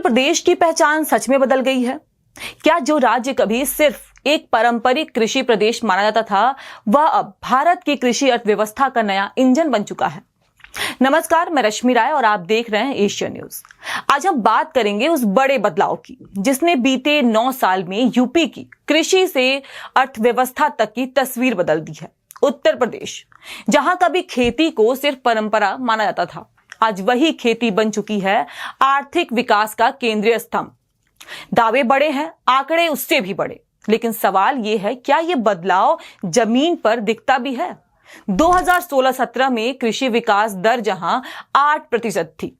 प्रदेश की पहचान सच में बदल गई है? क्या जो राज्य कभी सिर्फ एक पारंपरिक कृषि प्रदेश माना जाता था, वह अब भारत की कृषि अर्थव्यवस्था का नया इंजन बन चुका है? नमस्कार, मैं रश्मि राय और आप देख रहे हैं एशिया न्यूज। आज हम बात करेंगे उस बड़े बदलाव की जिसने बीते 9 साल में यूपी की कृषि से अर्थव्यवस्था तक की तस्वीर बदल दी है। उत्तर प्रदेश, जहां कभी खेती को सिर्फ परंपरा माना जाता था, आज वही खेती बन चुकी है आर्थिक विकास का केंद्रीय स्तंभ। दावे बड़े हैं, आंकड़े उससे भी बड़े, लेकिन सवाल यह है, क्या यह बदलाव जमीन पर दिखता भी है? 2016-17 में कृषि विकास दर जहां 8% थी,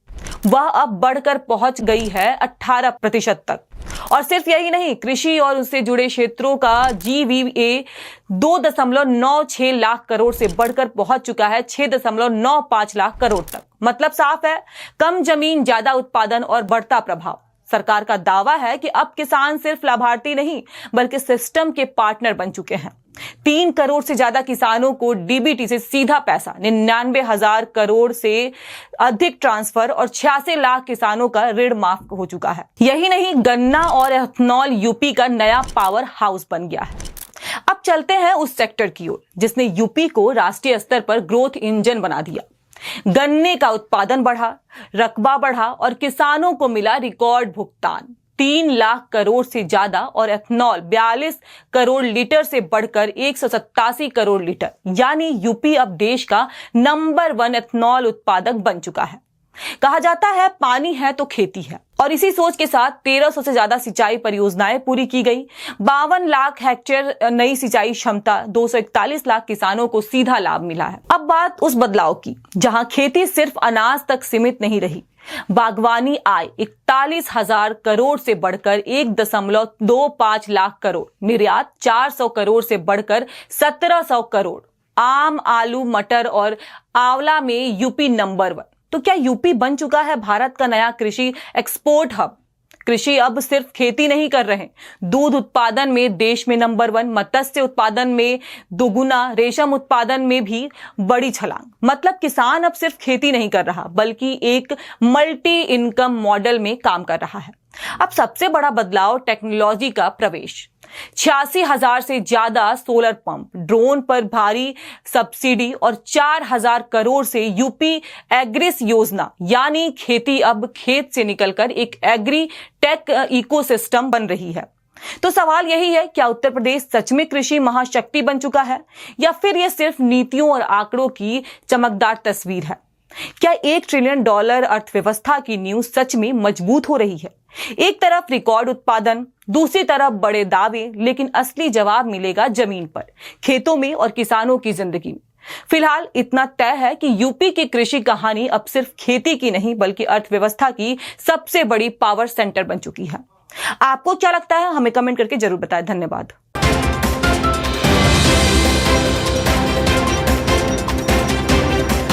वह अब बढ़कर पहुंच गई है 18% तक। और सिर्फ यही नहीं, कृषि और उससे जुड़े क्षेत्रों का GVA 2.96 लाख करोड़ से बढ़कर पहुंच चुका है 6.95 लाख करोड़ तक। मतलब साफ है, कम जमीन, ज्यादा उत्पादन और बढ़ता प्रभाव। सरकार का दावा है कि अब किसान सिर्फ लाभार्थी नहीं, बल्कि सिस्टम के पार्टनर बन चुके हैं। 3 करोड़ से ज्यादा किसानों को डीबीटी से सीधा पैसा, 99,000 करोड़ से अधिक ट्रांसफर और 86 लाख किसानों का ऋण माफ हो चुका है। यही नहीं, गन्ना और एथनॉल यूपी का नया पावर हाउस बन गया है। अब चलते हैं उस सेक्टर की ओर जिसने यूपी को राष्ट्रीय स्तर पर ग्रोथ इंजन बना दिया। गन्ने का उत्पादन बढ़ा, रकबा बढ़ा और किसानों को मिला रिकॉर्ड भुगतान 3 लाख करोड़ से ज्यादा, और एथनॉल 42 करोड़ लीटर से बढ़कर 187 करोड़ लीटर। यानी यूपी अब देश का नंबर 1 एथनॉल उत्पादक बन चुका है। कहा जाता है, पानी है तो खेती है, और इसी सोच के साथ 1300 से ज्यादा सिंचाई परियोजनाएं पूरी की गई। 52 लाख हेक्टेयर नई सिंचाई क्षमता, 241 लाख किसानों को सीधा लाभ मिला है। अब बात उस बदलाव की जहां खेती सिर्फ अनाज तक सीमित नहीं रही। बागवानी आय 41,000 करोड़ से बढ़कर 1.25 लाख करोड़, निर्यात 400 करोड़ से बढ़कर 1700 करोड़, आम, आलू, मटर और आंवला में यूपी नंबर 1। तो क्या यूपी बन चुका है भारत का नया कृषि एक्सपोर्ट हब? कृषि अब सिर्फ खेती नहीं कर रहे, दूध उत्पादन में देश में नंबर 1, मत्स्य उत्पादन में दुगुना, रेशम उत्पादन में भी बड़ी छलांग। मतलब किसान अब सिर्फ खेती नहीं कर रहा, बल्कि एक मल्टी इनकम मॉडल में काम कर रहा है। अब सबसे बड़ा बदलाव, टेक्नोलॉजी का प्रवेश। 86,000 से ज्यादा सोलर पंप, ड्रोन पर भारी सब्सिडी और 4,000 करोड़ से यूपी एग्रिस योजना, यानी खेती अब खेत से निकलकर एक एग्री टेक इकोसिस्टम बन रही है। तो सवाल यही है, क्या उत्तर प्रदेश सच में कृषि महाशक्ति बन चुका है, या फिर यह सिर्फ नीतियों और आंकड़ों की चमकदार तस्वीर है? क्या $1 ट्रिलियन अर्थव्यवस्था की नींव सच में मजबूत हो रही है? एक तरफ रिकॉर्ड उत्पादन, दूसरी तरफ बड़े दावे, लेकिन असली जवाब मिलेगा जमीन पर, खेतों में और किसानों की जिंदगी में। फिलहाल इतना तय है कि यूपी की कृषि कहानी अब सिर्फ खेती की नहीं, बल्कि अर्थव्यवस्था की सबसे बड़ी पावर सेंटर बन चुकी है। आपको क्या लगता है? हमें कमेंट करके जरूर बताएं। धन्यवाद।